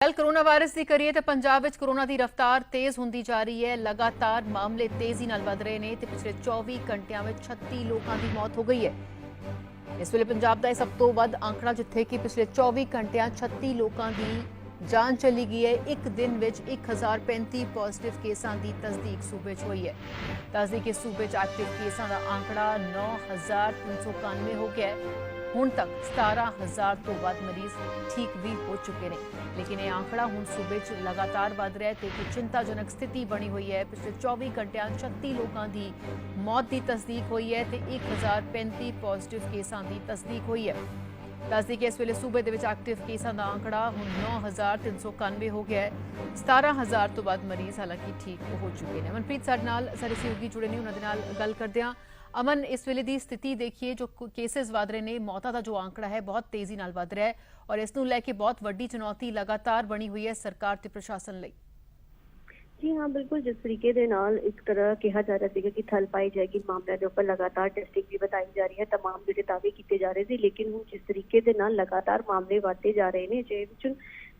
कल corona virus की करिए तो पंजाब विच कोरोना की रफ्तार तेज होंदी जा रही है। लगातार मामले तेजी नाल वध रहे हैं। पिछले 24 घंटिया में 36 लोगों की मौत हो गई है। इस वेले पंजाब का सब तो वध आंकड़ा जिथे कि पिछले 24 घंटिया 36 लोगों की जान चली गई है। एक दिन में 1035 पॉजिटिव केसा की तस्दीक सूबे हुई है। दस दी कि सूबे एक्टिव केसा का आंकड़ा 9391 हो गया है। हुण तक 17,000 तो वध मरीज ठीक भी हो चुके हैं, लेकिन यह आंकड़ा हुण सूबे लगातार वध रहा है तो एक चिंताजनक स्थिति बनी हुई है। पिछले 24 घंटिया 36 लोगों की मौत की तस्दीक हुई है तो 1035 पॉजिटिव केसा की तस्दीक हुई है। दस दी कि इस वेले सूबे एक्टिव केसा का आंकड़ा हुण 9,391 हो गया है। 17,000 तो वध मरीज हालांकि ठीक हो चुके हैं। अमनप्रीत साडे नाल सारे सहयोगी जुड़े ने, उन्होंने नाल गल करदे हां। अमन, इस वेले की स्थिति देखिए, जो केसेस वध रहे हैं, मौतों का जो आंकड़ा है बहुत तेजी नाल वध रहा है और इसनूं लैके बहुत वड्डी चुनौती लगातार बनी हुई है सरकार ते प्रशासन लई। जी हाँ, बिल्कुल। जिस तरीके दे नाल एक तरह कहा जा रहा है कि थल पाई जाएगी मामलों के उपर लगातार टेस्टिंग भी बताई जा रही है, तमाम जो दावे किए जा रहे थे, लेकिन हुण जिस तरीके दे नाल लगातार मामले बढ़ते जा रहे हैं, जे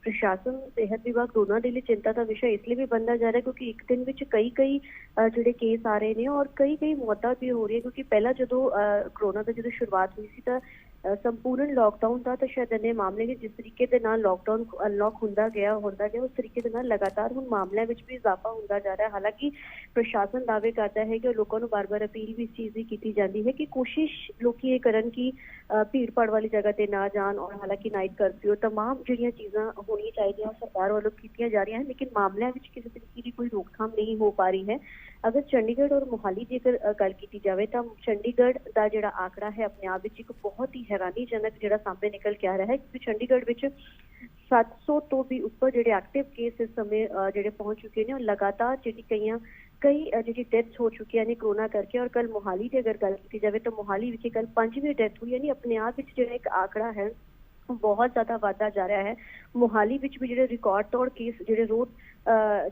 प्रशासन सेहत विभाग दोनों के लिए चिंता का विषय इसलिए भी बनता जा रहा है क्योंकि एक दिन में कई जोड़े केस आ रहे हैं और कई मौतें भी हो रही है। क्योंकि पहला जो कोरोना का जो शुरुआत हुई थी संपूर्ण लॉकडाउन था, तो शायद इन्ने मामले ने जिस तरीके के नाल लॉकडाउन अनलॉक होंदा गया उस तरीके के नाल लगातार हुण मामलों में भी इजाफा होंदा जा रहा है। हालांकि प्रशासन दावे करता है कि लोगों को बार बार अपील भी इस चीज़ की की जाती है कि कोशिश लोग ये करन कि भीड़ भाड़ वाली जगह पर ना जान, और हालांकि नाइट कर्फ्यू तमाम जो चीज़ा होनी चाहिए सरकार वालों की जा रही हैं, लेकिन मामलों में किसी तरीके की कोई रोकथाम नहीं हो पा रही है। अगर चंडीगढ़ और मोहाली की अगर गल की जाए तो चंडीगढ़ का जो आंकड़ा है अपने आप में एक बहुत ही हैरानीजनक जो सामने निकल के आ रहा है, क्योंकि चंडीगढ़ में 700 तो भी ऊपर जो एक्टिव केस इस समय जो पहुंच चुके हैं और लगातार जी कई जी डेथ्स हो चुकी है कोरोना करके। और कल मोहाली की अगर गल की जाए तो मोहाली में कल 5वीं डेथ हुई, यानी अपने आप जो एक आंकड़ा है बहुत ज्यादा वाधा जा रहा है। मोहाली भी जो रिकॉर्ड तौड़ केस जो रोज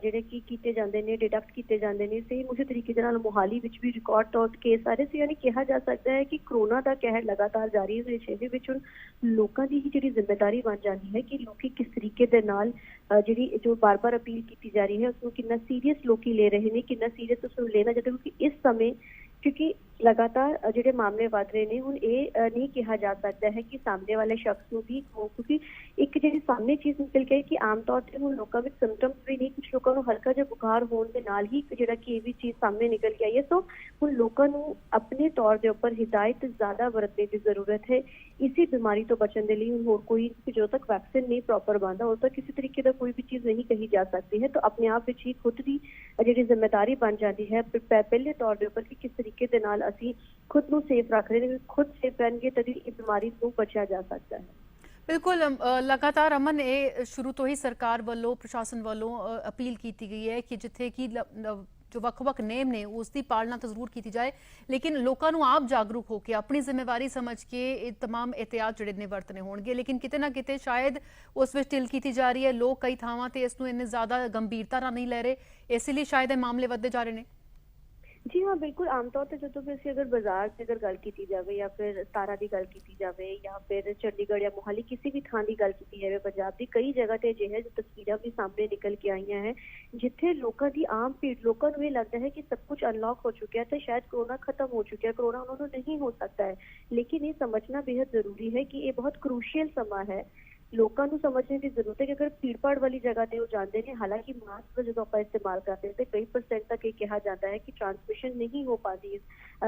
ਜਿਹੜੇ ਕੀ ਕੀਤੇ ਜਾਂਦੇ ਨੇ ਡਿਡਕਟ ਕੀਤੇ ਜਾਂਦੇ ਨੇ, ਸੇਮ ਉਸੇ ਤਰੀਕੇ ਦੇ ਨਾਲ मोहाली ਵਿੱਚ ਵੀ ਰਿਕਾਰਡ ਤੌਰ ਤੇ ਕੇਸ ਆ ਰਹੇ ਸੀ। यानी ਕਿਹਾ ਜਾ ਸਕਦਾ ਹੈ ਕਿ ਕੋਰੋਨਾ ਦਾ ਕਹਿਰ ਲਗਾਤਾਰ ਜਾਰੀ ਹੈ। ਇਹਦੇ ਵਿੱਚ ਹੁਣ ਲੋਕਾਂ ਦੀ ਹੀ ਜਿਹੜੀ ਜ਼ਿੰਮੇਵਾਰੀ ਬਣ ਜਾਂਦੀ ਹੈ ਕਿ ਲੋਕੀ ਕਿਸ ਤਰੀਕੇ ਦੇ ਨਾਲ ਜਿਹੜੀ ਜੋ ਬਾਰ-ਬਾਰ ਅਪੀਲ ਕੀਤੀ ਜਾ ਰਹੀ ਹੈ ਉਸਨੂੰ ਕਿੰਨਾ ਸੀਰੀਅਸ ਲੋਕੀ ਲੈ ਰਹੇ ਨੇ, ਕਿੰਨਾ ਸੀਰੀਅਸ ਉਸਨੂੰ ਲੈਣਾ ਚਾਹੀਦਾ, क्योंकि इस समय क्योंकि लगातार जो मामले बढ़ रहे हैं हुण ये नहीं कहा जा सकता है कि सामने वाले शख्स को भी हो, क्योंकि एक जी सामने चीज़ निकल के कि आम तौर पर हुण लोगों में सिम्पटम्स भी नहीं, कुछ लोगों को हल्का जो बुखार होने के नाल ही जो कि भी चीज़ सामने निकल के आई है। सो हुण लोगों को अपने तौर के उपर हिदायत ज़्यादा बरतने की जरूरत है इसी बीमारी तो बचने के लिए। होर कोई जो तक वैक्सीन नहीं प्रॉपर बनता उस तक किसी तरीके का कोई भी चीज़ नहीं कही जा सकती है, तो अपने आप में ही खुद की जी जिम्मेदारी बन जाती है पहले तौर के उपर कि किस तरीके के नाल असी खुद को सेफ रख रहे हैं। खुद सेफ रहेंगे तभी इस बीमारी को बचा जा सकता है। बिल्कुल, लगातार अमन ये शुरू तो ही सरकार वालों प्रशासन वालों अपील की गई है कि जिथे कि जो ਵੱਖ-ਵੱਖ नेम ने उसकी पालना तो जरूर की जाए, लेकिन लोगों को आप जागरूक होकर अपनी जिम्मेवारी समझ के तमाम एहतियात जोड़े ने वरतने होंगे। लेकिन किते ना किते शायद उस विच ढिल की जा रही है। लोग कई थावां ते इसनूं इन्ने ज़्यादा गंभीरता नाल नहीं ले रहे, इसलिए शायद ये मामले वधदे जा रहे हैं। जी हाँ, बिल्कुल। आमतौर पर जो भी अगर बाजार की अगर गल की जाए या फिर 17 की गल की जाए या फिर चंडीगढ़ या मोहाली किसी भी थान की गल की जाए, पंजाब की कई जगह ते अजिहे जो तस्वीरें भी सामने निकल के आई हैं जिथे लोगों की आम भीड़ लोगों को ये लगता है कि सब कुछ अनलॉक हो चुका है तो शायद कोरोना खत्म हो चुका है, कोरोना उन्होंने नहीं हो सकता है। लेकिन ये समझना बेहद जरूरी है कि ये बहुत क्रूशियल समा है। लोगों को समझने की जरूरत है कि अगर भीड़ भाड़ वाली जगह से वो जाते हैं, हालांकि मास्क का जो आप इस्तेमाल करते हैं तो कई परसेंट तक ये कहा जाता है कि ट्रांसमिशन नहीं हो पाती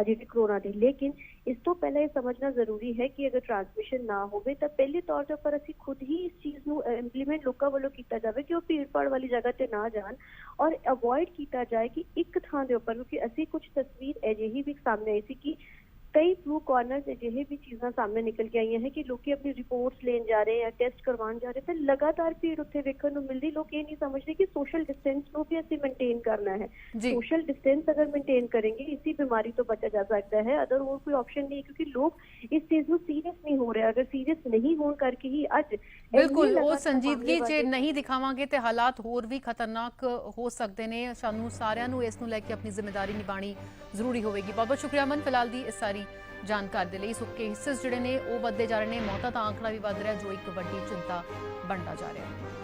जी कोरोना की, लेकिन इस तो पहले ये समझना जरूरी है कि अगर ट्रांसमिशन ना हो तो पहले तौर पर असी खुद ही इस चीज़ को इंप्लीमेंट लोगों वालों किया जाए कि वो भीड़ भाड़ वाली जगह से ना जान और अवॉइड किया जाए कि एक थान के उपर, क्योंकि असी कुछ तस्वीर अजिही भी सामने आई थी कि कई ब्लू कॉर्नर अजिहे भी चीज़ा सामने निकल के आई हैं कि लोग अपनी रिपोर्ट्स लेन जा रहे हैं, टेस्ट करवाने जा रहे हैं, तो लगातार भीड़ उत्थे वेखण नूं मिलदी। लोग ये नहीं समझते कि सोशल डिस्टेंस को भी असीं मेनटेन करना है। सोशल डिस्टेंस अगर मेनटेन करेंगे इसी बीमारी तो बचा जा सकता है, अदर और कोई ऑप्शन नहीं, क्योंकि लोग इस चीज़ को सीरियस नहीं हो रहे। अगर सीरियस नहीं होने करके ही अज बिल्कुल वो संजीदगी जे नहीं दिखावांगे तो हालात होर भी खतरनाक हो सकते हैं। सानू सारिਆਂ ਨੂੰ ਇਸ ਨੂੰ ਲੈ ਕੇ अपनी जिम्मेदारी निभानी जरूरी होगी। बहुत बहुत शुक्रिया अमन फिलहाल दी इस सारी जानकारी के लिए। सो केसिस जोड़े ने वो बढ़ते जा रहे हैं, मौतों का आंकड़ा भी बढ़ रहा है जो एक वड्डी चिंता बनता जा रहा है।